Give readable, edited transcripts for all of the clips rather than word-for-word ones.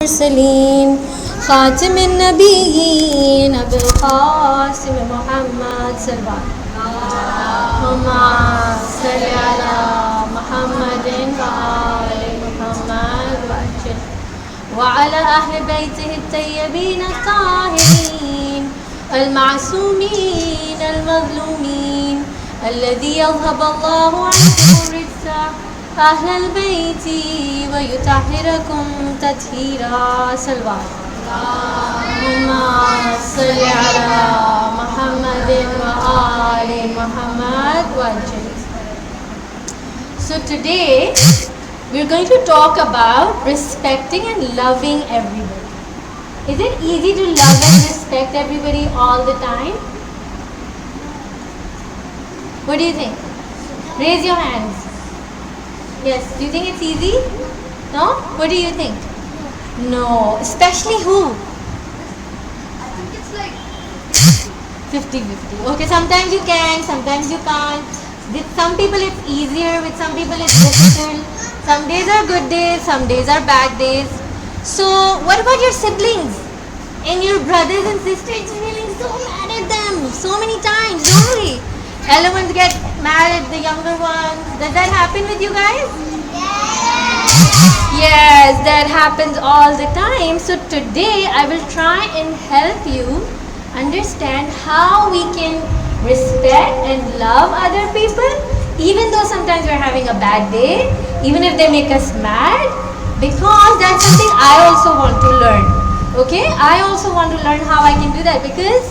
المرسلين خاتم النبيين أبي القاسم محمد صلى الله اللهم صل على محمد وآل محمد وعلى أهل بيته الطيبين الطاهرين المعصومين المظلومين الذي يذهب الله عنهم الرجس أهل البيت ويطهركم تطهيرا صلوات اللهم صل على محمد وآل محمد وجل. So today we're going to talk about respecting and loving everybody. Is it easy to love and respect everybody all the time? What do you think? Raise your hands. Yes, do you think it's easy? No? What do you think? No. Especially who? I think it's like 50-50. Okay, sometimes you can, sometimes you can't. With some people it's easier, with some people it's difficult. Some days are good days, some days are bad days. So, what about your siblings? And your brothers and sisters? You're feeling so mad at them so many times, don't we? Elder ones get mad at the younger ones. Does that happen with you guys? Yes, that happens all the time. So today I will try and help you understand how we can respect and love other people, even though sometimes we're having a bad day, even if they make us mad, because that's something I also want to learn. Okay? I also want to learn how I can do that, because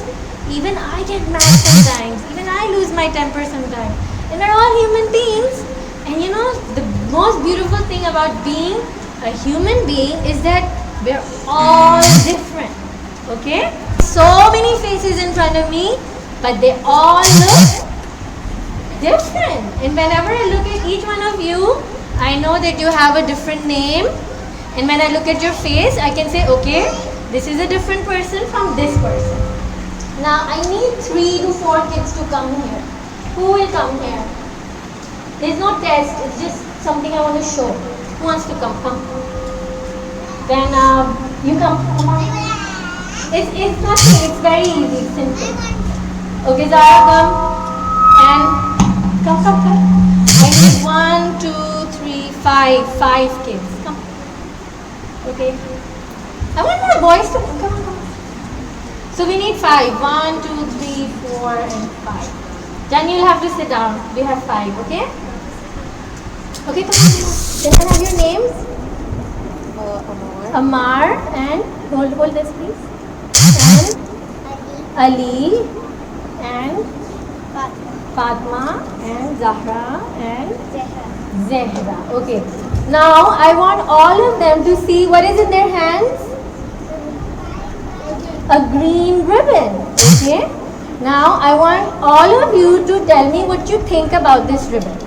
even I get mad sometimes. Even I lose my temper sometimes. And we're all human beings. And you know, the most beautiful thing about being a human being is that we're all different. Okay? So many faces in front of me, but they all look different. And whenever I look at each one of you, I know that you have a different name. And when I look at your face, I can say, okay, this is a different person from this person. Now I need 3 to 4 kids to come here. Who will come here? There's no test, it's just something I want to show. Who wants to come? Come. Then you come. Come on. It's nothing, it's very easy, simple. Okay, Zara, come. And come. I need 1, 2, 3, 5 kids. Come. Okay. I want more boys to come. Come on. So we need 5. 1, 2, 3, 4, and 5. Then you'll have to sit down. We have 5, okay? Okay, come on. Can I have your names? Amar and hold this please. And Ali and Fatma and Zahra and Zehra. Okay. Now I want all of them to see what is in their hands. A green ribbon. Okay. Now I want all of you to tell me what you think about this ribbon.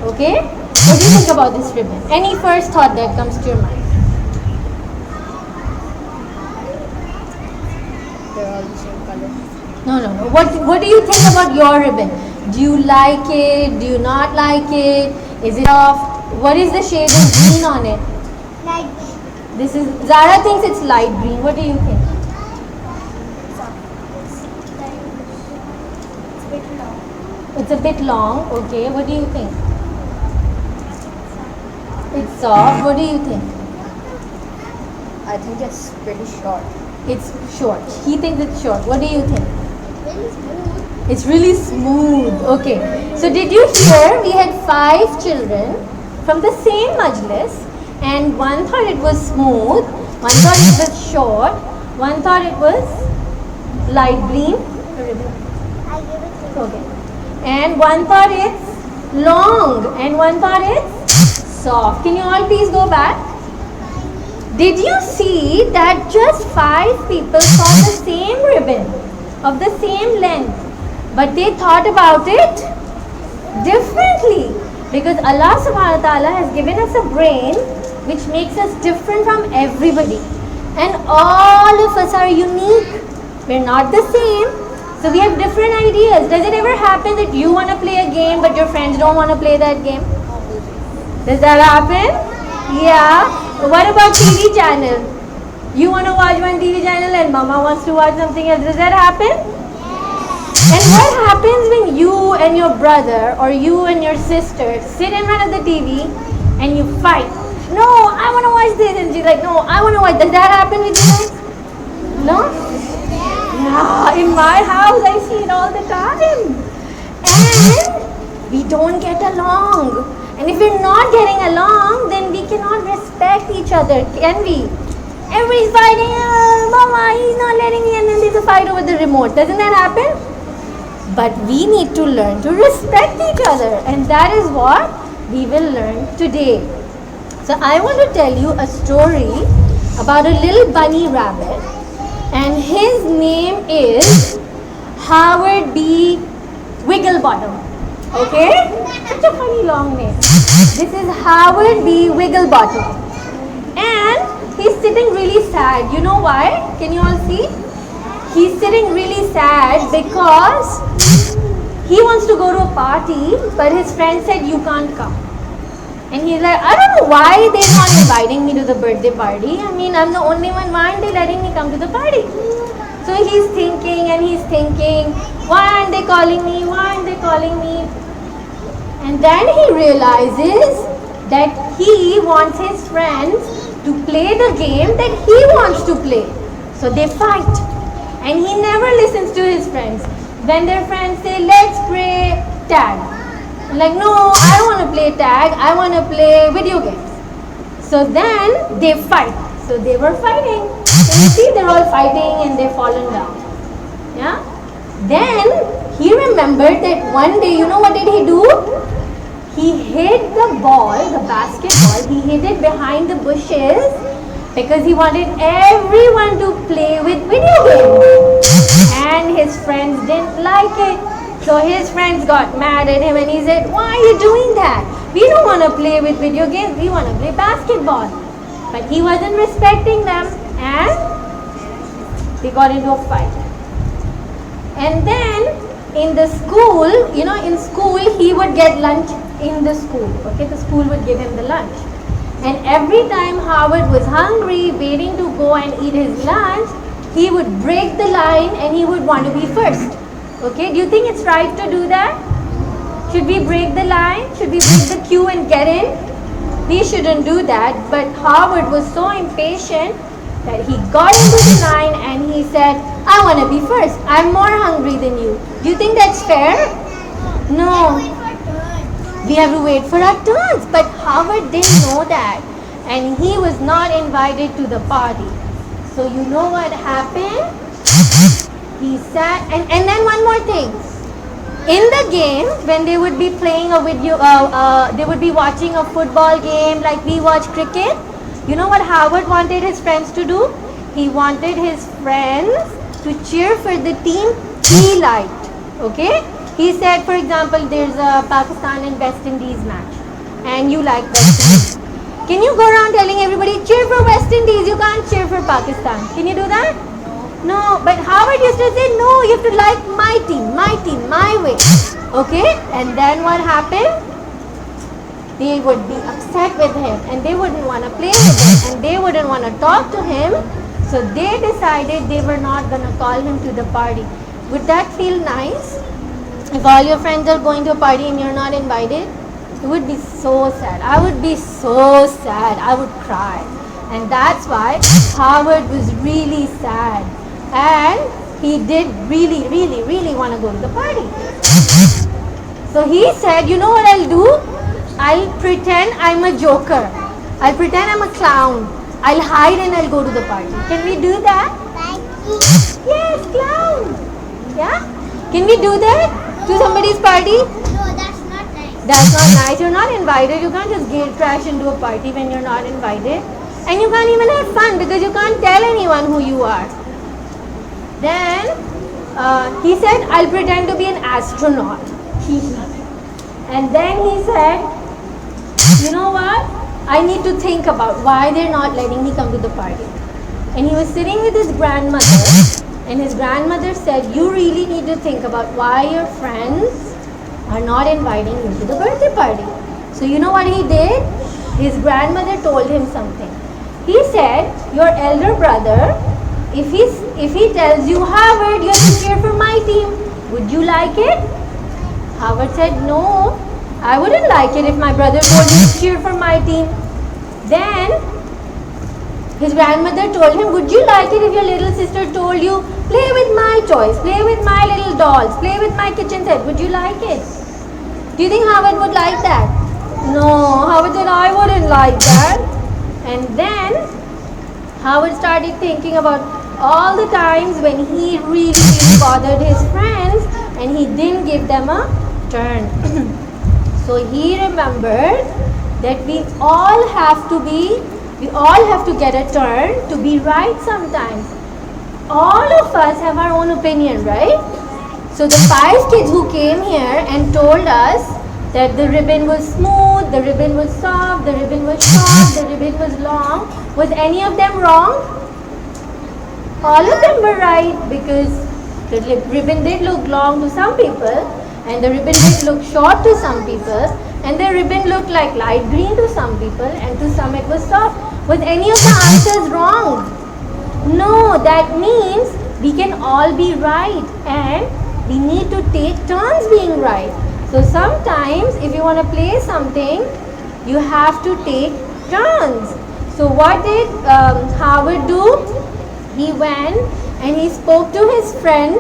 Okay? What do you think about this ribbon? Any first thought that comes to your mind? they're all the same color. No. What do you think about your ribbon? Do you like it? Do you not like it? Is it soft? What is the shade of green on it? Like This is Zara thinks it's light green. What do you think? It's a bit long. Okay. What do you think? It's soft. What do you think? I think it's pretty short. It's short. He thinks it's short. What do you think? Really smooth. It's really smooth. Okay. So did you hear? We had 5 children from the same Majlis, and one thought it was smooth, one thought it was short, one thought it was light green. I give it to Okay. And one thought it's long, and one thought it's soft. Can you all please go back? Did you see that just 5 people saw the same ribbon of the same length, but they thought about it differently? Because Allah subhanahu wa ta'ala has given us a brain which makes us different from everybody. And all of us are unique. We're not the same. So we have different ideas. Does it ever happen that you want to play a game but your friends don't want to play that game? Does that happen? Yeah. What about TV channel? You want to watch one TV channel and mama wants to watch something else. Does that happen? And what happens when you and your brother or you and your sister sit in front of the TV and you fight? No, I want to watch this. And she's like, no, I want to watch. Does that happen with you guys? No? Yeah, in my house I see it all the time. And we don't get along. And if we're not getting along, then we cannot respect each other, can we? Everybody's fighting, Mama, he's not letting me, and then there's a fight over the remote. Doesn't that happen? But we need to learn to respect each other, and that is what we will learn today. So I want to tell you a story about a little bunny rabbit, and his name is Howard B. Wigglebottom. Okay? Such a funny long name. This is Howard B. Wigglebottom. And he's sitting really sad. You know why? Can you all see? He's sitting really sad because he wants to go to a party, but his friend said, you can't come. And he's like, I don't know why they're not inviting me to the birthday party. I mean, I'm the only one. Why aren't they letting me come to the party? So he's thinking and he's thinking, why aren't they calling me? Why aren't they calling me? And then he realizes that he wants his friends to play the game that he wants to play. So they fight. And he never listens to his friends. When their friends say, let's play tag. I'm like, no, I don't want to play tag. I want to play video games. So then they fight. So they were fighting. So you see, they're all fighting and they've fallen down. Yeah? Then he remembered that one day, you know what did he do? He hid the ball, the basketball, he hid it behind the bushes because he wanted everyone to play with video games. And his friends didn't like it. So his friends got mad at him and he said, why are you doing that? We don't want to play with video games, we want to play basketball. But he wasn't respecting them and they got into a fight. And then in the school, in school he would get lunch in the school. Okay, the school would give him the lunch. And every time Howard was hungry, waiting to go and eat his lunch, he would break the line and he would want to be first. Okay, do you think it's right to do that? Should we break the line? Should we break the queue and get in? We shouldn't do that. But Howard was so impatient that he got into the line and he said, I want to be first. I'm more hungry than you. Do you think that's fair? No. We have to wait for our turns. But Howard didn't know that. And he was not invited to the party. So you know what happened? He sat, and then one more thing. In the game, when they would be playing a video, they would be watching a football game like we watch cricket. You know what Howard wanted his friends to do? He wanted his friends to cheer for the team he liked. Okay? He said, for example, there's a Pakistan and West Indies match and you like West Indies. Can you go around telling everybody, cheer for West Indies, you can't cheer for Pakistan? Can you do that? No, but Howard used to say, no, you have to like my team, my way. Okay? And then what happened? They would be upset with him and they wouldn't want to play with him and they wouldn't want to talk to him. So they decided they were not going to call him to the party. Would that feel nice? If all your friends are going to a party and you're not invited, it would be so sad. I would be so sad. I would cry. And that's why Howard was really sad. And he did really want to go to the party. So he said, you know what I'll do? I'll pretend I'm a joker. I'll pretend I'm a clown. I'll hide and I'll go to the party. Can we do that? Yes, clown. Yeah? Can we do that? To somebody's party? No, that's not nice. That's not nice. You're not invited. You can't just crash into a party when you're not invited. And you can't even have fun because you can't tell anyone who you are. Then he said, I'll pretend to be an astronaut. And then he said, you know what? I need to think about why they're not letting me come to the party. And he was sitting with his grandmother. And his grandmother said, you really need to think about why your friends are not inviting you to the birthday party. So you know what he did? His grandmother told him something. He said, your elder brother, if he tells you, Howard, you have to cheer for my team, would you like it? Howard said, no, I wouldn't like it if my brother told me to cheer for my team. Then his grandmother told him, would you like it if your little sister told you, play with my toys, play with my little dolls, play with my kitchen set, would you like it? Do you think Howard would like that? No, Howard said, I wouldn't like that. And then Howard started thinking about all the times when he really bothered his friends and he didn't give them a turn. So he remembered that we all have to get a turn to be right sometimes. All of us have our own opinion, right? So the 5 kids who came here and told us that the ribbon was smooth, the ribbon was soft, the ribbon was short, the ribbon was long, was any of them wrong? All of them were right, because the ribbon did look long to some people, and the ribbon did look short to some people, and the ribbon looked like light green to some people, and to some it was soft. Was any of the answers wrong? No, that means we can all be right, and we need to take turns being right. So sometimes if you want to play something, you have to take turns. So what did Howard do? He went and he spoke to his friend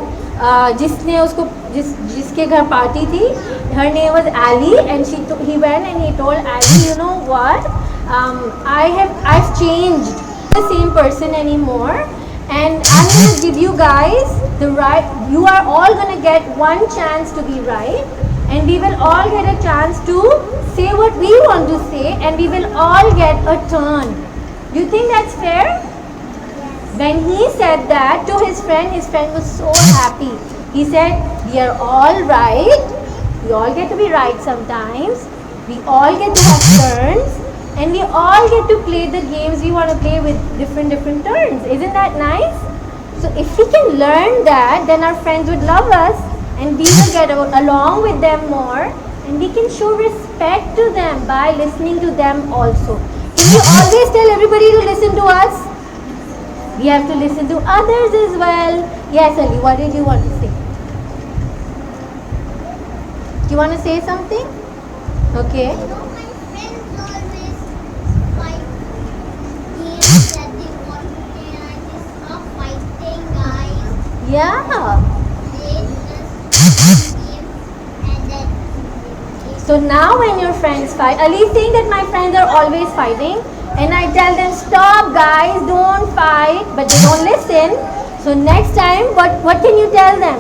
जिसके घर party थी. Her name was Ali, and he went and he told Ali, you know what? I've changed. The same person anymore, and I'm going to give you guys the right. You are all going to get one chance to be right, and we will all get a chance to say what we want to say, and we will all get a turn. Do you think that's fair? When he said that to his friend was so happy. He said, we are all right. We all get to be right sometimes. We all get to have turns. And we all get to play the games we want to play with different turns. Isn't that nice? So if we can learn that, then our friends would love us, and we will get along with them more, and we can show respect to them by listening to them also. Can you always tell everybody to listen to us? We have to listen to others as well. Yes, Ali, what did you want to say? Do you want to say something? Okay. You know, my friends always fight games that they want to play, and I just stop fighting, guys. Yeah. They just game and then So now when your friends fight, Ali is saying that my friends are always fighting, and I tell them, stop guys, don't fight, but they don't listen. So next time, what can you tell them?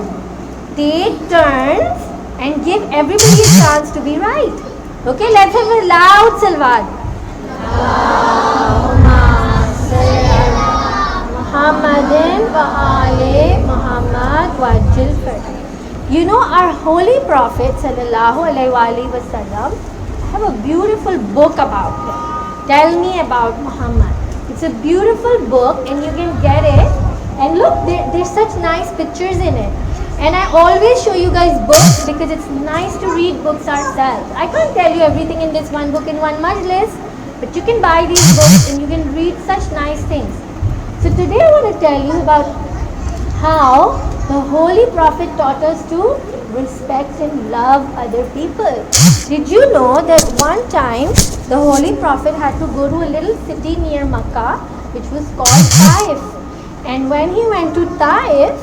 Take turns and give everybody a chance to be right. Okay, let's have a loud salawat. Muhammadin wa ali Muhammad wajil fardi. You know, our holy Prophet sallallahu alaihi wasallam, I have a beautiful book about him. Tell me about Muhammad. It's a beautiful book, and you can get it. And look, there's such nice pictures in it. And I always show you guys books because it's nice to read books ourselves. I can't tell you everything in this one book in one Majlis, but you can buy these books and you can read such nice things. So today I want to tell you about how the Holy Prophet taught us to respect and love other people. Did you know that one time the Holy Prophet had to go to a little city near Makkah, which was called Taif. And when he went to Taif,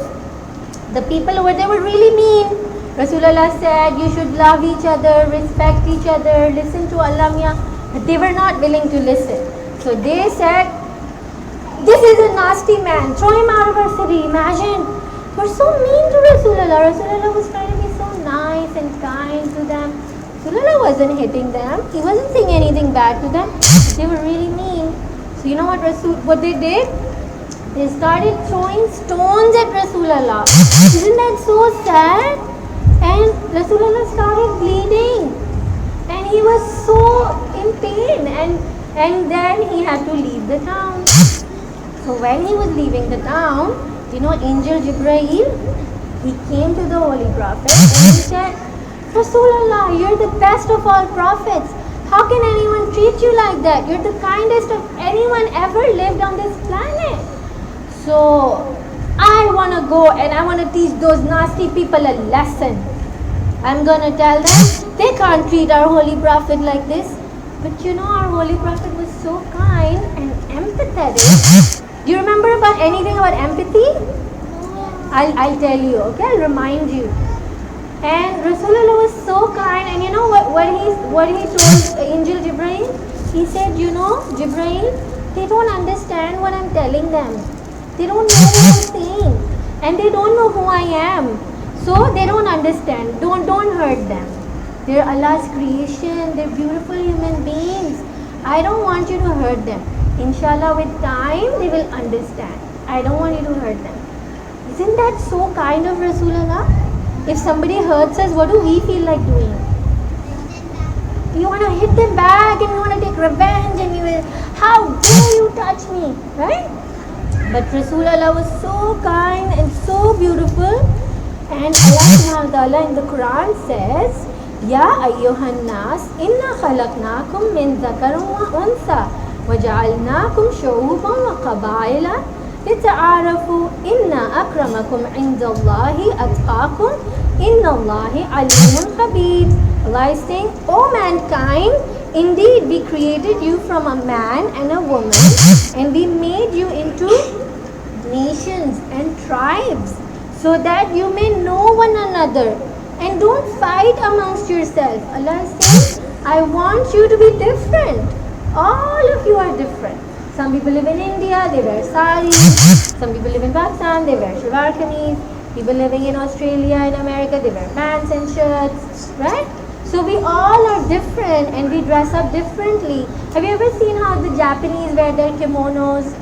the people over there were really mean. Rasulullah said, you should love each other, respect each other, listen to Allah Mia. But they were not willing to listen. So they said, this is a nasty man, throw him out of our city. Imagine, we're so mean to Rasulullah. Rasulullah was trying to be so nice and kind to them. Rasulullah wasn't hitting them. He wasn't saying anything bad to them. They were really mean. So you know what they did? They started throwing stones at Rasulullah. Isn't that so sad? And Rasulullah started bleeding. And he was so in pain. And then he had to leave the town. So when he was leaving the town, you know, Angel Jibreel, he came to the Holy Prophet and he said, Rasulullah, you're the best of all prophets. How can anyone treat you like that? You're the kindest of anyone ever lived on this planet. So I want to go and I want to teach those nasty people a lesson. I'm going to tell them they can't treat our Holy Prophet like this. But you know, our Holy Prophet was so kind and empathetic. Do you remember about anything about empathy? I'll tell you, okay? I'll remind you. And Rasulullah was so kind, and you know what he told Angel Jibreel? He said, you know, Jibreel, they don't understand what I'm telling them. They don't know what I'm saying, and they don't know who I am. So they don't understand. Don't hurt them. They're Allah's creation. They're beautiful human beings. I don't want you to hurt them. Inshallah, with time they will understand. I don't want you to hurt them. Isn't that so kind of Rasulullah? If somebody hurts us, what do we feel like doing? You want to hit them back and you want to take revenge and you will, how dare you touch me, right? But Rasulullah was so kind and so beautiful. And Allah subhanahu wa ta'ala in the Quran says, Ya ayyuhan nas, inna khalaqnakum min dhakarin wa unsa, wa ja'alnakum shu'uban wa qabaila, لِتَعَارَفُوا إِنَّ أَكْرَمَكُمْ عِنْدَ اللَّهِ أَتْقَاكُمْ إِنَّ اللَّهِ عَلِيمٌ خَبِيرٌ. Allah is saying, O mankind, indeed we created you from a man and a woman, and we made you into nations and tribes, so that you may know one another, and don't fight amongst yourselves. Allah is saying, I want you to be different. All of you are different. Some people live in India, they wear saris. Some people live in Pakistan, they wear shalwar kameez. People living in Australia and America, they wear pants and shirts, right? So we all are different and we dress up differently. Have you ever seen how the Japanese wear their kimonos?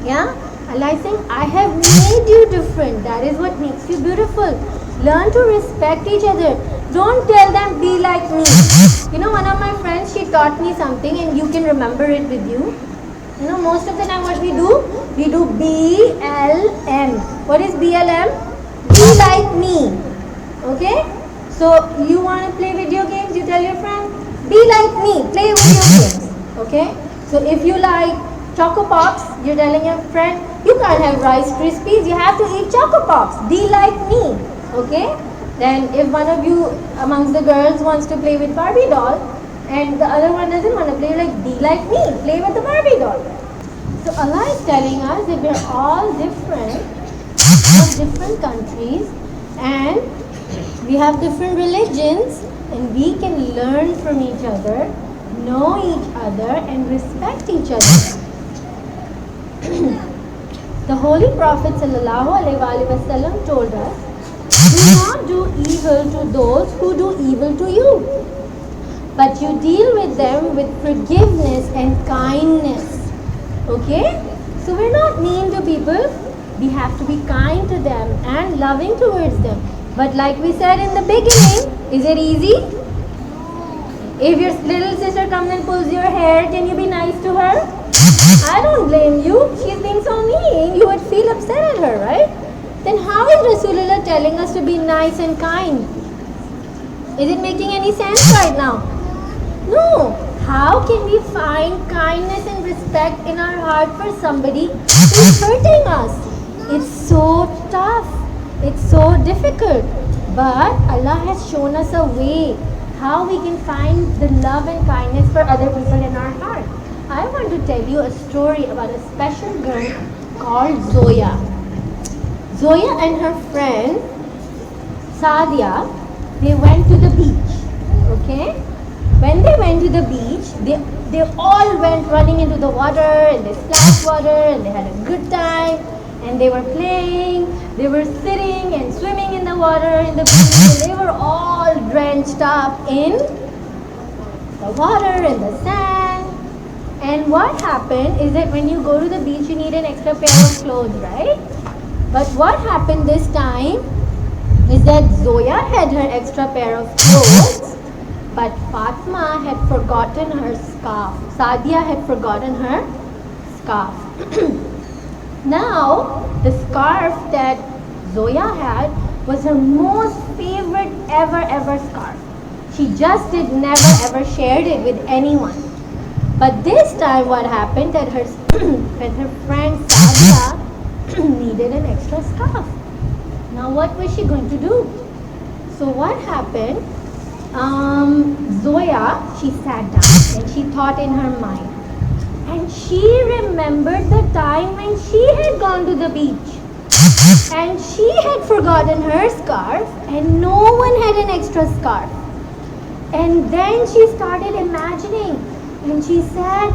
Yeah? Allah is saying, I have made you different. That is what makes you beautiful. Learn to respect each other. Don't tell them, be like me. You know, one of my friends, she taught me something and you can remember it with you. You know, most of the time what we do BLM. What is BLM? Be like me. Okay? So, you want to play video games, you tell your friend, be like me, play video games. Okay? So, if you like Choco Pops, you're telling your friend, you can't have Rice Krispies, you have to eat Choco Pops. Be like me. Okay? Then, if one of you amongst the girls wants to play with Barbie doll, and the other one doesn't want to play, like, be like me, play with the Barbie doll. So Allah is telling us that we're all different, from different countries, and we have different religions, and we can learn from each other, know each other, and respect each other. The Holy Prophet ﷺ told us, do not do evil to those who do evil to you, but you deal with them with forgiveness and kindness. Okay? So we're not mean to people. We have to be kind to them and loving towards them. But like we said in the beginning, is it easy? If your little sister comes and pulls your hair, can you be nice to her? I don't blame you. She's being so mean. You would feel upset at her, right? Then how is Rasulullah telling us to be nice and kind? Is it making any sense right now? No. How can we find kindness and respect in our heart for somebody who's hurting us? It's so tough. It's so difficult. But Allah has shown us a way how we can find the love and kindness for other people in our heart. I want to tell you a story about a special girl called Zoya. Zoya and her friend Sadia, they went to the beach. Okay? When they went to the beach, they all went running into the water and they splashed water and they had a good time and they were playing, they were sitting and swimming in the water in the beach and they were all drenched up in the water and the sand. And what happened is that when you go to the beach, you need an extra pair of clothes, right? But what happened this time is that Zoya had her extra pair of clothes, but Fatma had forgotten her scarf. Sadia had forgotten her scarf. Now, the scarf that Zoya had was her most favorite ever scarf. She just never ever shared it with anyone. But this time what happened that her friend Sadia needed an extra scarf. Now what was she going to do? So what happened? Zoya, she sat down and she thought in her mind. And she remembered the time when she had gone to the beach. And she had forgotten her scarf and no one had an extra scarf. And then she started imagining and she said,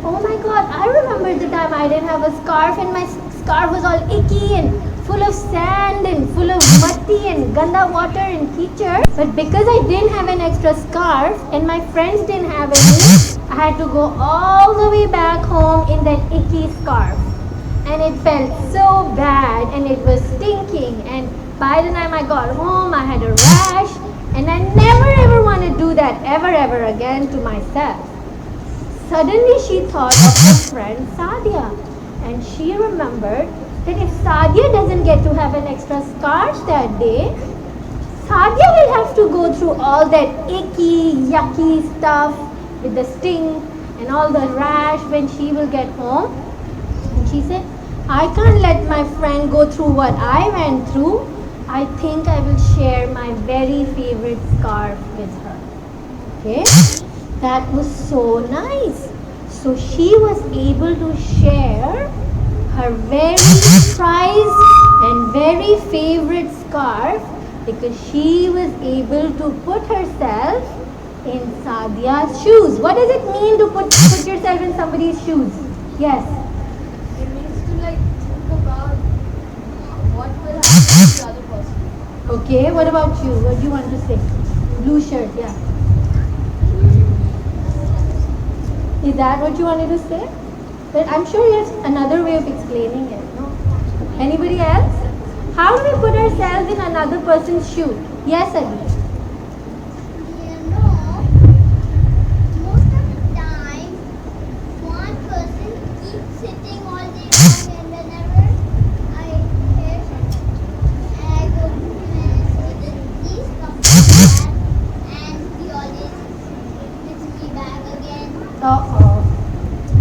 oh my God, I remember the time I didn't have a scarf and my scarf was all icky and full of sand and full of muddy and ganda water and teacher. But because I didn't have an extra scarf and my friends didn't have any, I had to go all the way back home in that icky scarf. And it felt so bad and it was stinking, and by the time I got home I had a rash, and I never ever want to do that ever again to myself. Suddenly she thought of her friend Sadia, and she remembered that if Sadia doesn't get to have an extra scarf that day, Sadia will have to go through all that icky, yucky stuff with the sting and all the rash when she will get home. And she said, I can't let my friend go through what I went through. I think I will share my very favorite scarf with her. Okay? That was so nice. So she was able to share her very prized and very favorite scarf because she was able to put herself in Sadia's shoes. What does it mean to put yourself in somebody's shoes? Yes. It means to like think about what will happen to the other person. Okay, what about you? What do you want to say? Blue shirt, yeah. Is that what you wanted to say? But I'm sure there's another way of explaining it, no? Anybody else? How do we put ourselves in another person's shoe? Yes, Ali. You know, most of the time, one person keeps sitting all day long, and whenever I hear something, I go to him and say that please come back, and he always hits me back again. Uh-oh.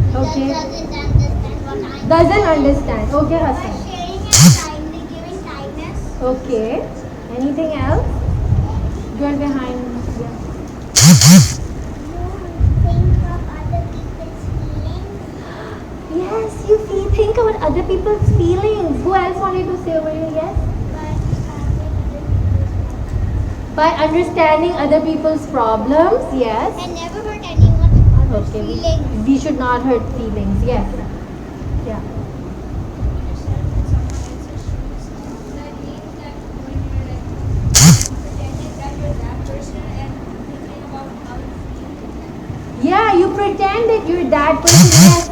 He Okay. doesn't understand what I'm Doesn't understand. Okay, By Hassan. sharing and kindly giving kindness. Okay. Anything else? Girl behind. Yeah. Think of other people's feelings. Yes, you think about other people's feelings. Who else wanted to say over here? Yes? By understanding other people's problems. Yes. And never hurt anyone else's Okay. feelings. We should not hurt feelings. Yes. Yeah. Yeah, you pretend that you're that person. Yes.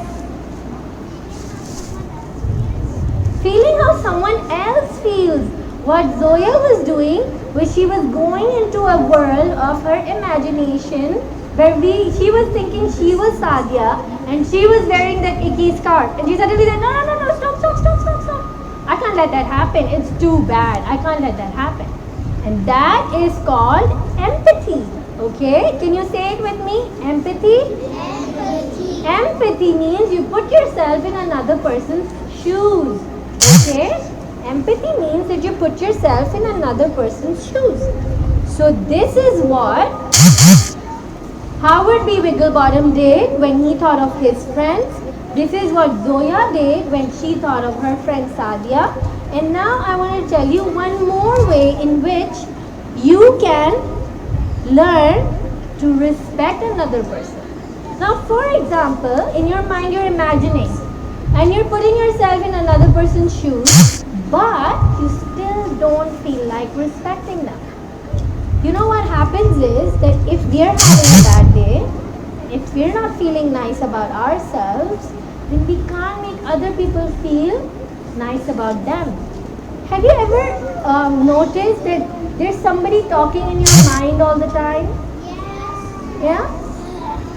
Feeling how someone else feels. What Zoya was doing was she was going into a world of her imagination where she was thinking she was Sadia and she was wearing that icky scarf. And she suddenly said, no, stop. I can't let that happen. It's too bad. I can't let that happen. And that is called empathy. Okay? Can you say it with me? Empathy? Empathy. Empathy means you put yourself in another person's shoes. Okay? Empathy means that you put yourself in another person's shoes. So this is what Howard B. Wigglebottom did when he thought of his friends. This is what Zoya did when she thought of her friend Sadia. And now I want to tell you one more way in which you can learn to respect another person. Now, for example, in your mind you're imagining and you're putting yourself in another person's shoes, but you still don't feel like respecting them. You know what happens is that if we're having a bad day, if we're not feeling nice about ourselves, then we can't make other people feel nice about them. Have you ever noticed that there's somebody talking in your mind all the time? Yes. Yeah?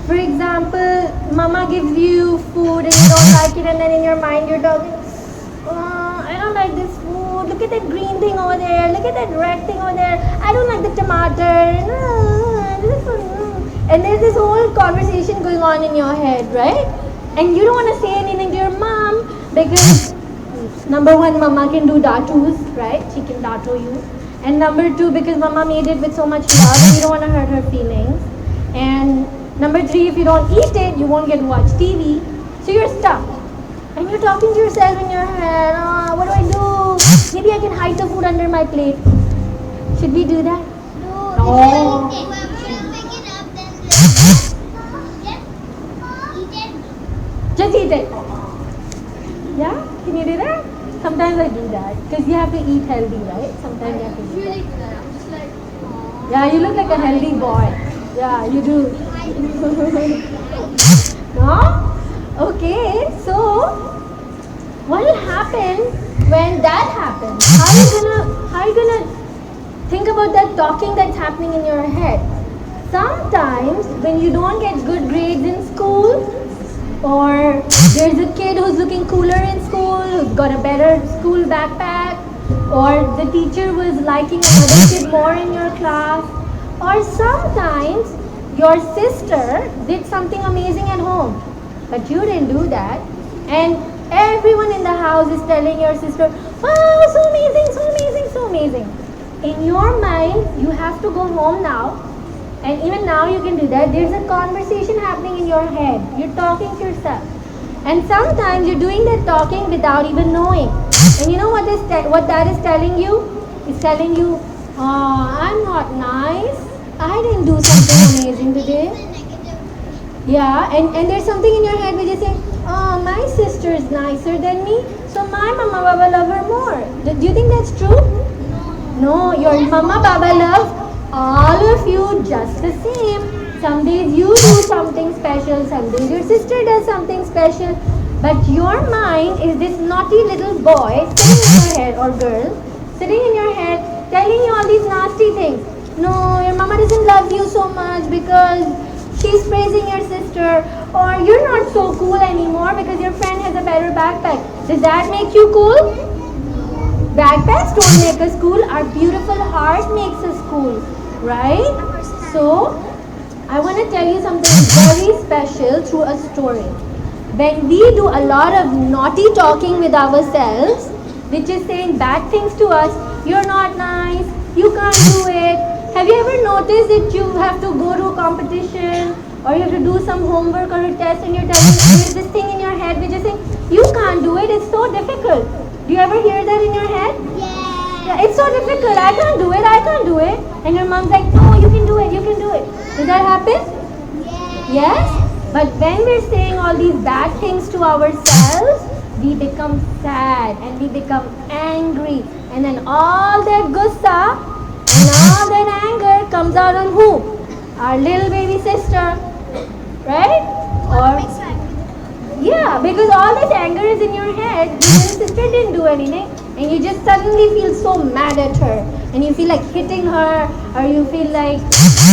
For example, mama gives you food and you don't like it, and then in your mind you're talking, I don't like this food, fruit. Look at that green thing over there. Look at that red thing over there. I don't like the tomato. And there's this whole conversation going on in your head, right? And you don't want to say anything to your mom because number one, mama can do datus, right? She can datu you. And number two, because mama made it with so much love and you don't want to hurt her feelings. And number three, if you don't eat it, you won't get to watch TV. So you're stuck. And you're talking to yourself in your head, oh, what do I do? Maybe I can hide the food under my plate. Should we do that? No, Oh. whoever will pick it up, then just eat it. Just eat it. Yeah? Can you do that? Sometimes I do that. Because you have to eat healthy, right? Sometimes you have to do Really that. good. I'm just like, aw. Yeah, you look like a healthy boy. Yeah, you do. No? Okay, so what will happen when that happens? How are you gonna think about that talking that's happening in your head? Sometimes when you don't get good grades in school, or there's a kid who's looking cooler in school, who's got a better school backpack, or the teacher was liking another kid more in your class, or sometimes your sister did something amazing at home, but you didn't do that, and everyone in the house is telling your sister, wow, so amazing, so amazing, so amazing. In your mind, you have to go home now. And even now you can do that. There's a conversation happening in your head. You're talking to yourself. And sometimes you're doing that talking without even knowing. And you know what that is telling you? It's telling you, oh, I'm not nice. I didn't do something amazing today. Yeah, and there's something in your head which is saying, oh, my sister is nicer than me, so my mama baba love her more. Do you think that's true? No, your mama baba love all of you just the same. Some days you do something special, some days your sister does something special, but your mind is this naughty little boy sitting in your head, or girl, sitting in your head telling you all these nasty things. No, your mama doesn't love you so much because she's praising your sister, or you're not so cool anymore because your friend has a better backpack. Does that make you cool? Backpacks don't make us cool. Our beautiful heart makes us cool, right? So, I want to tell you something very special through a story. When we do a lot of naughty talking with ourselves, which is saying bad things to us, you're not nice, you can't do it. Have you ever noticed that you have to go to a competition, or you have to do some homework or a test, and you're telling there's this thing in your head which is saying, you can't do it, it's so difficult. Do you ever hear that in your head? Yeah, it's so difficult, I can't do it, I can't do it. And your mom's like, no, you can do it, you can do it. Does that happen? Yes? But when we're saying all these bad things to ourselves, we become sad and we become angry. And then all that gussa and all that anger comes out on who? Our little baby sister. Right? Or yeah, because all this anger is in your head. Your little sister didn't do anything, and you just suddenly feel so mad at her, and you feel like hitting her, or you feel like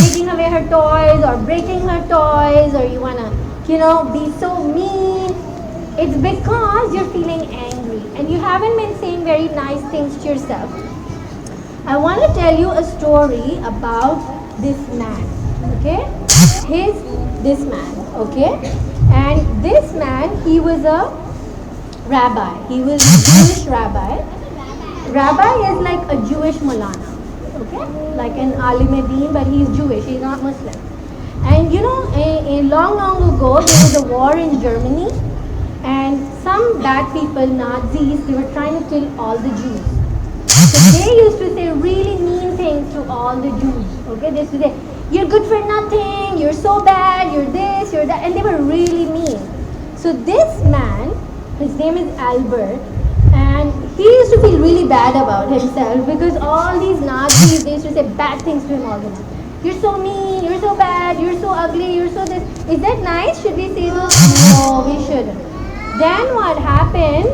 taking away her toys, or breaking her toys, or you wanna, be so mean. It's because you're feeling angry, and you haven't been saying very nice things to yourself. I want to tell you a story about this man. Okay, this man. Okay. And this man, he was a rabbi. He was a Jewish rabbi. Rabbi is like a Jewish Maulana. Okay? Like an Alim-e-Deen, but he's Jewish. He's not Muslim. And a long ago, there was a war in Germany. And some bad people, Nazis, they were trying to kill all the Jews. So they used to say really mean things to all the Jews. Okay? They used to say, you're good for nothing, you're so bad, you're this, you're that, and they were really mean. So this man, his name is Albert, and he used to feel really bad about himself because all these Nazis, they used to say bad things to him all the time. You're so mean, you're so bad, you're so ugly, you're so this. Is that nice? Should we say this? No, we shouldn't. Then what happened?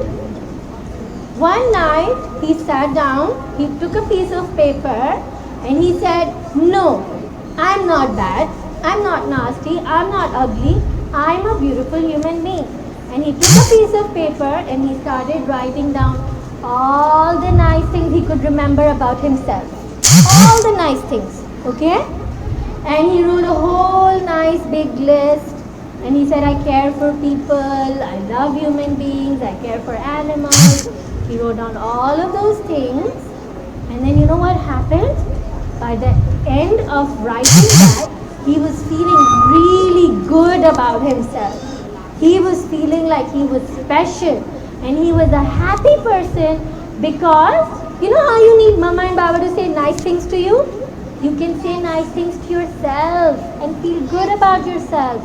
One night, he sat down, he took a piece of paper, and he said, no, I'm not bad, I'm not nasty, I'm not ugly, I'm a beautiful human being. And he took a piece of paper and he started writing down all the nice things he could remember about himself. All the nice things, okay? And he wrote a whole nice big list. And he said, I care for people, I love human beings, I care for animals. He wrote down all of those things. And then you know what happened? By the end of writing that, he was feeling really good about himself. He was feeling like he was special. And he was a happy person because, you know how you need Mama and Baba to say nice things to you? You can say nice things to yourself and feel good about yourself.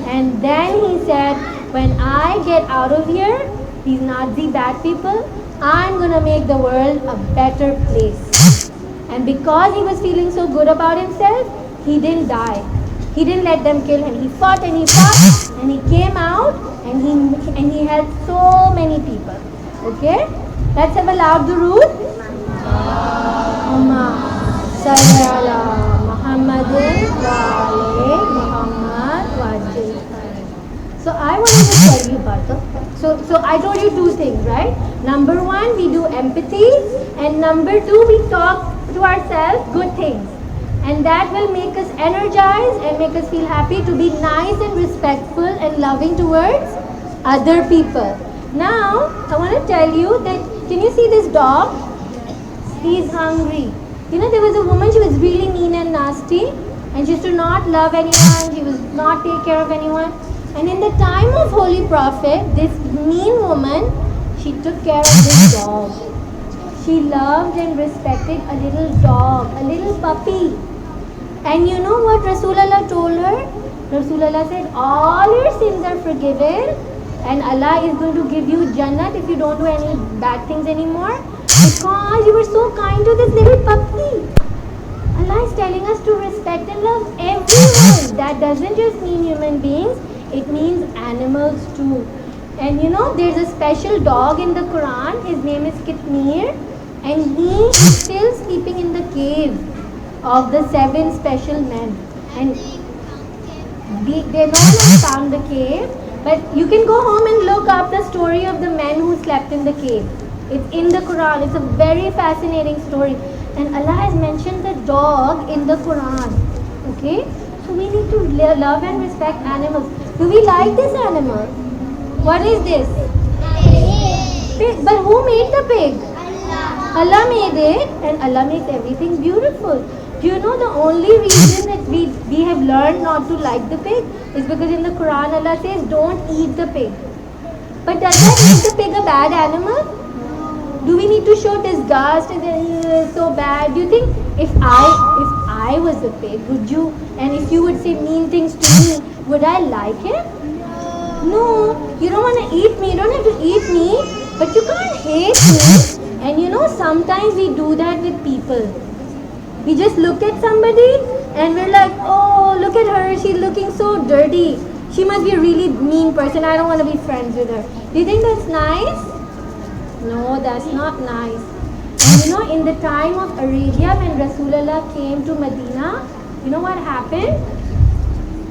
And then he said, when I get out of here, these Nazi bad people, I'm going to make the world a better place. And because he was feeling so good about himself, he didn't die. He didn't let them kill him. He fought and he came out and he helped so many people. Okay? Let's have a loud durood. Salli ala Muhammadin wa ali Muhammad wajil. So I wanted to tell you about so I told you two things, right? Number one, we do empathy, and number two, we talk to ourselves good things. And that will make us energized and make us feel happy to be nice and respectful and loving towards other people. Now, I want to tell you that, can you see this dog? He's hungry. You know, there was a woman, she was really mean and nasty, and she used to not love anyone, she was not take care of anyone. And in the time of Holy Prophet, this mean woman, she took care of this dog. She loved and respected a little dog, a little puppy. And you know what Rasulullah told her? Rasulullah said, all your sins are forgiven and Allah is going to give you Jannat if you don't do any bad things anymore, because you were so kind to this little puppy. Allah is telling us to respect and love everyone. That doesn't just mean human beings, it means animals too. And you know, there's a special dog in the Quran, his name is Kitmir, and he is still sleeping in the cave of the 7 special men. And they no one found the cave, but you can go home and look up the story of the men who slept in the cave. It's in the Quran. It's a very fascinating story. And Allah has mentioned the dog in the Quran. Okay? So we need to love and respect animals. Do we like this animal? What is this? Pig. But who made the pig? Allah made it, and Allah makes everything beautiful. Do you know the only reason that we have learned not to like the pig is because in the Quran Allah says don't eat the pig. But does that make the pig a bad animal? Do we need to show disgust and so bad? Do you think if I was a pig, would you, and if you would say mean things to me, would I like it? No, you don't want to eat me, you don't have to eat me, but you can't hate me. And you know, sometimes we do that with people. We just look at somebody and we're like, oh, look at her, she's looking so dirty. She must be a really mean person, I don't want to be friends with her. Do you think that's nice? No, that's not nice. And you know, in the time of Arabia, when Rasulullah came to Medina, you know what happened?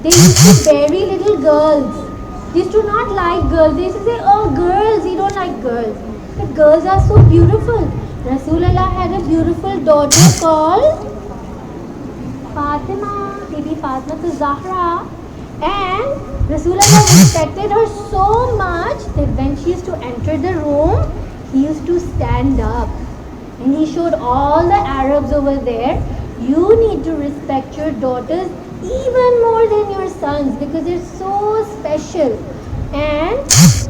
They used to bury little girls. They used to not like girls. They used to say, oh, girls, you don't like girls. But girls are so beautiful. Rasulullah had a beautiful daughter called Fatima, Bibi Fatima to Zahra. And Rasulullah respected her so much that when she used to enter the room, he used to stand up. And he showed all the Arabs over there, you need to respect your daughters even more than your sons because they're so special. And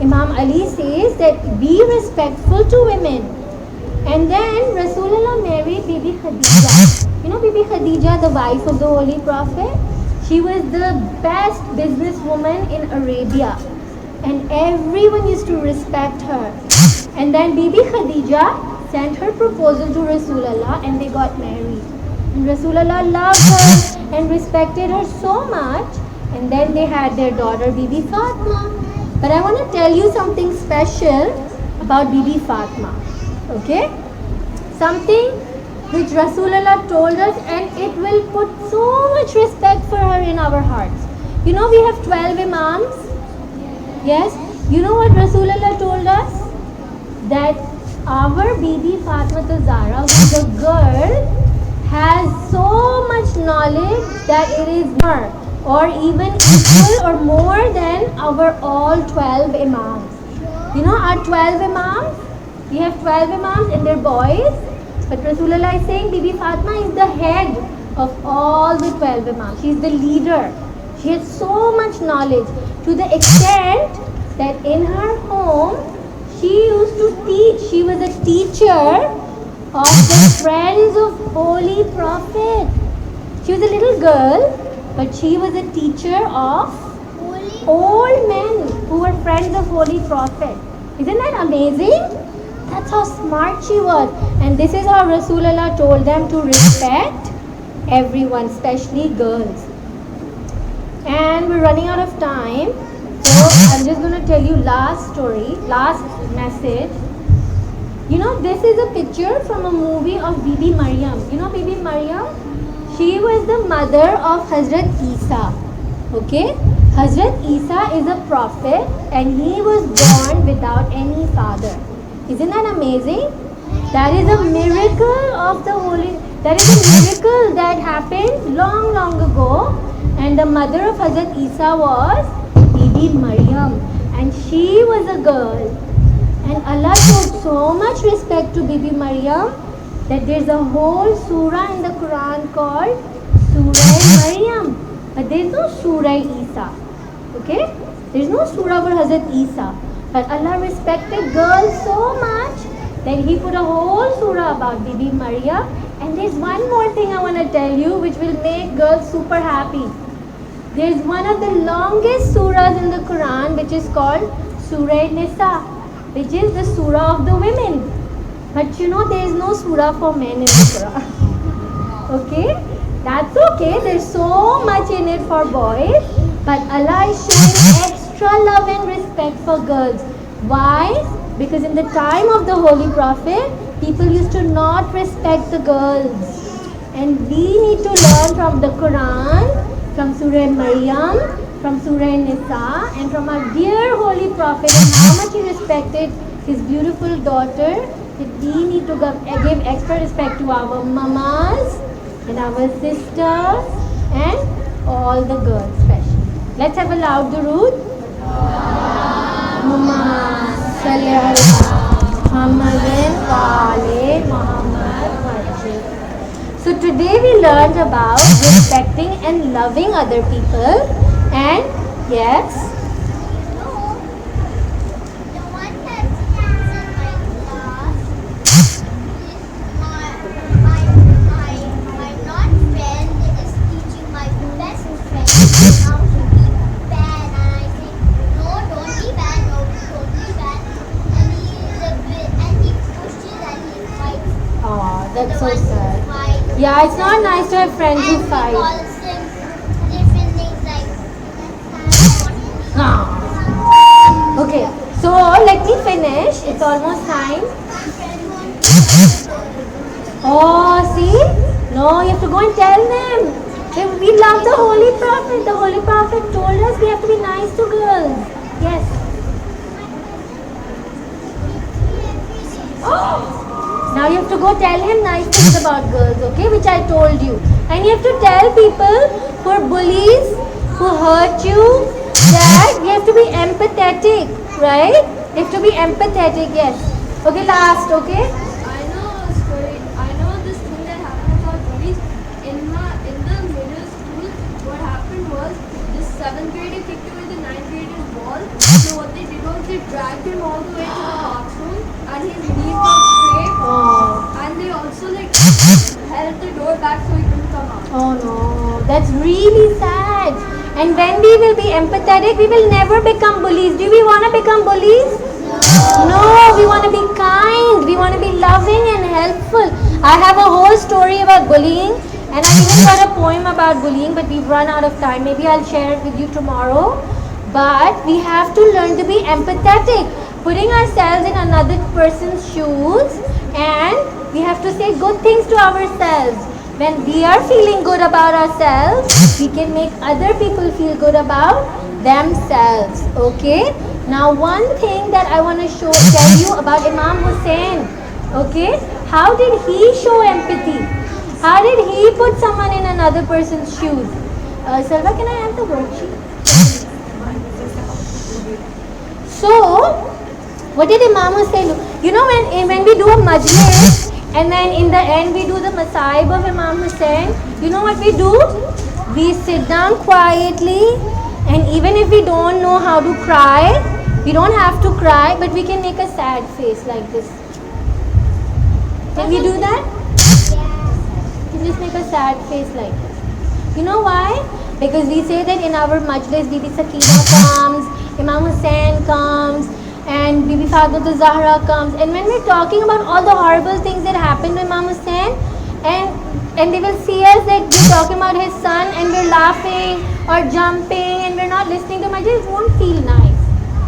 Imam Ali says that be respectful to women. And then Rasulullah married Bibi Khadija. You know Bibi Khadija, the wife of the Holy Prophet? She was the best businesswoman in Arabia. And everyone used to respect her. And then Bibi Khadija sent her proposal to Rasulullah and they got married. And Rasulullah loved her and respected her so much. And then they had their daughter Bibi Fatima. But I want to tell you something special about Bibi Fatima. Okay? Something which Rasulullah told us, and it will put so much respect for her in our hearts. You know we have 12 Imams? Yes? You know what Rasulullah told us? That our Bibi Fatima Zahra, who's a girl, has so much knowledge that it is more or even equal or more than our all 12 imams. You know our 12 imams? We have 12 imams and they're boys. But Rasulullah is saying Bibi Fatima is the head of all the 12 imams. She's the leader. She has so much knowledge to the extent that in her home she used to teach. She was a teacher of the friends of Holy Prophet. She was a little girl, but she was a teacher of old men who were friends of Holy Prophet. Isn't that amazing? That's how smart she was. And this is how Rasulullah told them to respect everyone, especially girls. And we're running out of time. So I'm just going to tell you last story, last message. You know, this is a picture from a movie of Bibi Maryam. You know Bibi Maryam? She was the mother of Hazrat Isa. Okay? Hazrat Isa is a prophet and he was born without any father. Isn't that amazing? That is a miracle of the Holy... That is a miracle that happened long, long ago. And the mother of Hazrat Isa was Bibi Maryam. And she was a girl. And Allah showed so much respect to Bibi Maryam that there's a whole surah in the Quran called Surah Maryam. But there's no Surah Isa. Okay? There's no surah for Hazrat Isa. But Allah respected girls so much that He put a whole surah about Bibi Maryam. And there's one more thing I want to tell you which will make girls super happy. There's one of the longest surahs in the Quran which is called Surah Nisa, which is the surah of the women. But you know there is no surah for men in the Quran. Okay? That's okay. There's so much in it for boys. But Allah is showing extra love and respect for girls. Why? Because in the time of the Holy Prophet, people used to not respect the girls. And we need to learn from the Quran, from Surah Maryam, from Surah Nisa, and from our dear Holy Prophet and how much he respected his beautiful daughter, that we need to give extra respect to our mamas and our sisters and all the girls especially. Let's have a loud durood. Mama salli ala Muhammadin wa ali Muhammad Majlis. So today we learned about respecting and loving other people. And yes, No, the one that stands in my class is my not friend is teaching my best friend how to be bad, and I say no, don't be bad, no, don't be bad, and he is a bit and he pushes and he fights. oh, that's The so one who sad. fights. Yeah, it's not nice to have friends who And he fight. calls him different things like Okay, so let me finish. It's almost time. Oh, see? No, you have to go and tell them. We love the Holy Prophet. The Holy Prophet told us we have to be nice to girls. Yes. Now you have to go tell him nice things about girls, okay? Which I told you. And you have to tell people who are bullies, who hurt you, that you have to be empathetic, right? You have to be empathetic, yes. Okay, last, okay? I know a story. I know this thing that happened about bullies. In the middle school, what happened was this 7th grader kicked away the 9th grader's ball. So what they did was they dragged him all the way to the bathroom, and his knee got scraped. Oh, And they also held the door back so he couldn't come out. oh no, that's really sad. And when we will be empathetic, we will never become bullies. Do we want to become bullies? No, we want to be kind. We want to be loving and helpful. I have a whole story about bullying, and I even got a poem about bullying, but we've run out of time. Maybe I'll share it with you tomorrow. But we have to learn to be empathetic, putting ourselves in another person's shoes, and we have to say good things to ourselves. When we are feeling good about ourselves, we can make other people feel good about themselves. Okay? Now one thing that I want to tell you about Imam Hussein. Okay? How did he show empathy? How did he put someone in another person's shoes? Salva, can I have the worksheet? So, what did Imam Hussain do? You know, when we do a majlis and then in the end we do the masaib of Imam Hussain, you know what we do? We sit down quietly, and even if we don't know how to cry, we don't have to cry, but we can make a sad face like this. Can we do that? You just make a sad face like this. You know why? Because we say that in our majlis, Bibi Sakina comes, Imam Hussain comes, and Bibi Fatima Zahra comes. And when we're talking about all the horrible things that happened to Imam Hussain, and they will see us that we're talking about his son and we're laughing or jumping and we're not listening to majlis, it won't feel nice.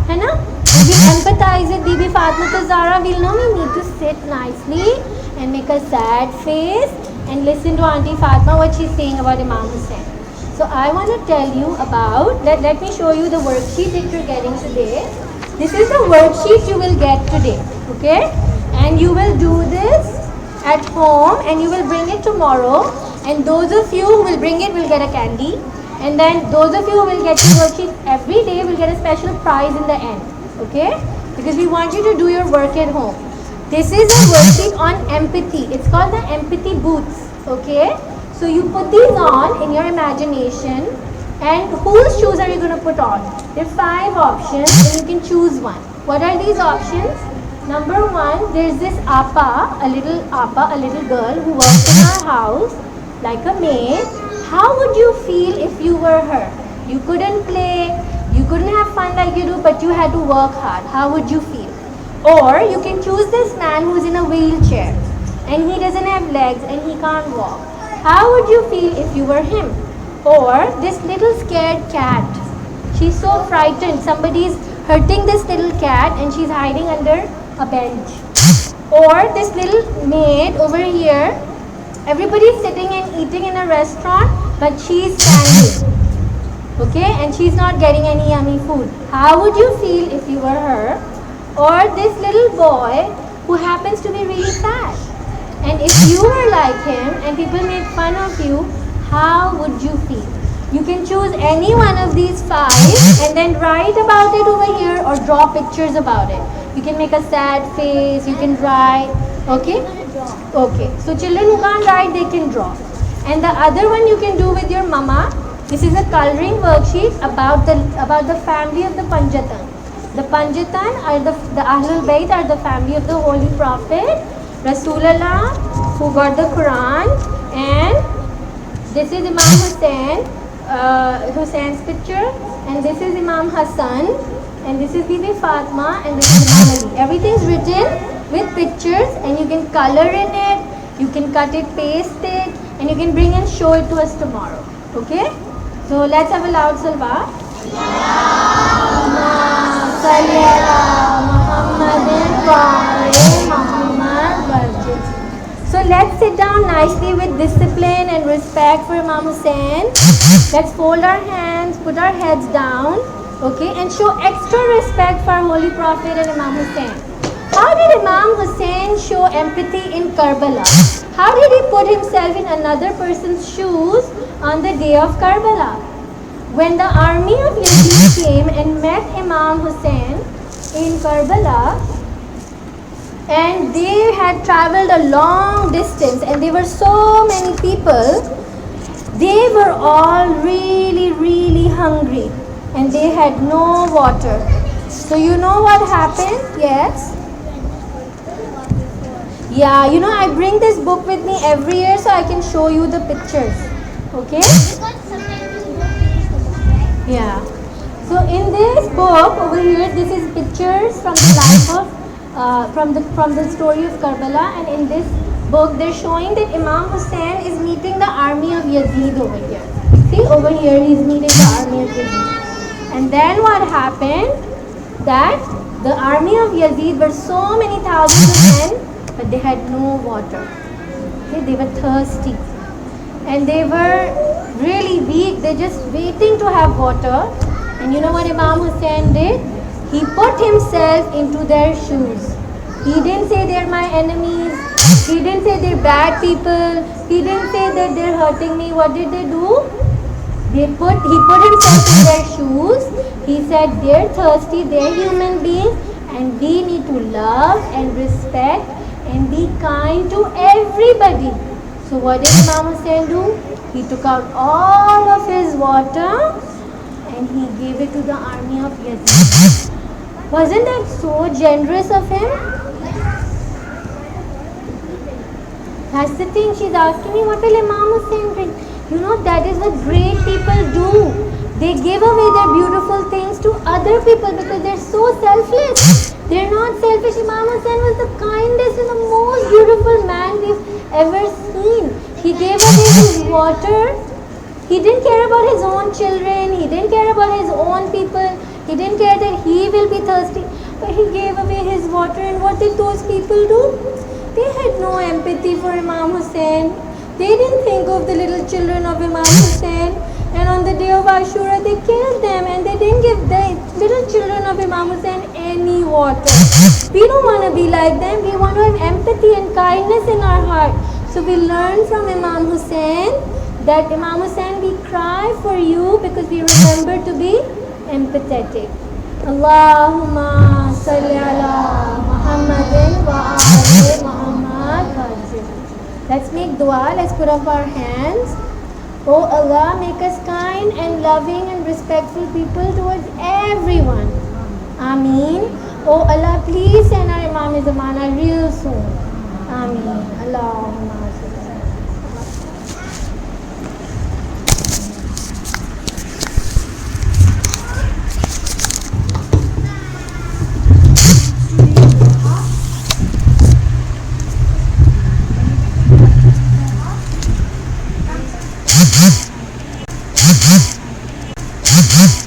Hai na? If we empathize with Bibi Fatima Zahra, we'll know we need to sit nicely and make a sad face and listen to Auntie Fatma what she's saying about Imam Hussain. So I want to tell you about, let me show you the worksheet that you're getting today. This is the worksheet you will get today, okay? And you will do this at home and you will bring it tomorrow. And those of you who will bring it will get a candy. And then those of you who will get your worksheet every day will get a special prize in the end, okay? Because we want you to do your work at home. This is a worksheet on empathy. It's called the empathy boots, okay? So you put these on in your imagination, and whose shoes are you going to put on? There are 5 options and you can choose one. What are these options? Number 1, there's this Appa, a little girl who works in our house like a maid. How would you feel if you were her? You couldn't play, you couldn't have fun like you do, but you had to work hard. How would you feel? Or you can choose this man who's in a wheelchair and he doesn't have legs and he can't walk. How would you feel if you were him? Or this little scared cat. She's so frightened. Somebody's hurting this little cat and she's hiding under a bench. Or this little maid over here. Everybody's sitting and eating in a restaurant, but she's standing. Okay? And she's not getting any yummy food. How would you feel if you were her? Or this little boy who happens to be really fat. And if you were like him and people made fun of you, how would you feel? You can choose any one of these 5 and then write about it over here or draw pictures about it. You can make a sad face, you can write, okay? Okay, so children who can't write, they can draw. And the other one you can do with your mama. This is a coloring worksheet about the family of the Panjatan. The Panjatan are the Ahlul Bayt are the family of the Holy Prophet Rasulullah, who got the Quran, and this is Imam Hussein's picture, and this is Imam Hassan, and this is Bibi Fatma, and this is Imam Ali. Everything's written with pictures, and you can color in it, you can cut it, paste it, and you can bring and show it to us tomorrow. Okay? So let's have a loud salwa. So let's sit down nicely with discipline and respect for Imam Hussain. Let's fold our hands, put our heads down, okay, and show extra respect for our Holy Prophet and Imam Hussain. How did Imam Hussain show empathy in Karbala? How did he put himself in another person's shoes on the day of Karbala? When the army of Yazid came and met Imam Hussain in Karbala, and they had travelled a long distance and there were so many people, they were all really hungry and they had no water. So you know what happened? Yes? Yeah, you know, I bring this book with me every year so I can show you the pictures. Okay? Yeah. So in this book over here, this is pictures from the life of from the story of Karbala, and in this book they're showing that Imam Hussain is meeting the army of Yazid over here. See, over here he's meeting the army of Yazid. And then what happened? That the army of Yazid were so many thousands of men, but they had no water. Okay, they were thirsty. And they were really weak. They're just waiting to have water. And you know what Imam Hussain did? He put himself into their shoes. He didn't say they're my enemies. He didn't say they're bad people. He didn't say that they're hurting me. What did they do? He put himself in their shoes. He said they're thirsty, they're human beings, and we need to love and respect and be kind to everybody. So what did Imam Hussain do? He took out all of his water and he gave it to the army of Yazid. Wasn't that so generous of him? That's the thing. She's asking me, what will Imam Hussain bring? You know, that is what great people do. They give away their beautiful things to other people because they're so selfless. They're not selfish. Imam Hussain was the kindest and the most beautiful man we've ever seen. He gave away his water. He didn't care about his own children. He didn't care about his own people. He didn't care that he will be thirsty. But he gave away his water. And what did those people do? They had no empathy for Imam Hussain. They didn't think of the little children of Imam Hussain. And on the day of Ashura, they killed them and they didn't give the little children of Imam Hussain any water. We don't want to be like them. We want to have empathy and kindness in our heart. So we learn from Imam Hussain that Imam Hussain, we cry for you because we remember to be empathetic. Allahumma salli ala Muhammadin wa ali Muhammad. Let's make dua. Let's put up our hands. Oh Allah, make us kind and loving and respectful people towards everyone. Ameen. Oh Allah, please send our Imam Zamana real soon. Ameen. Allahumma salli.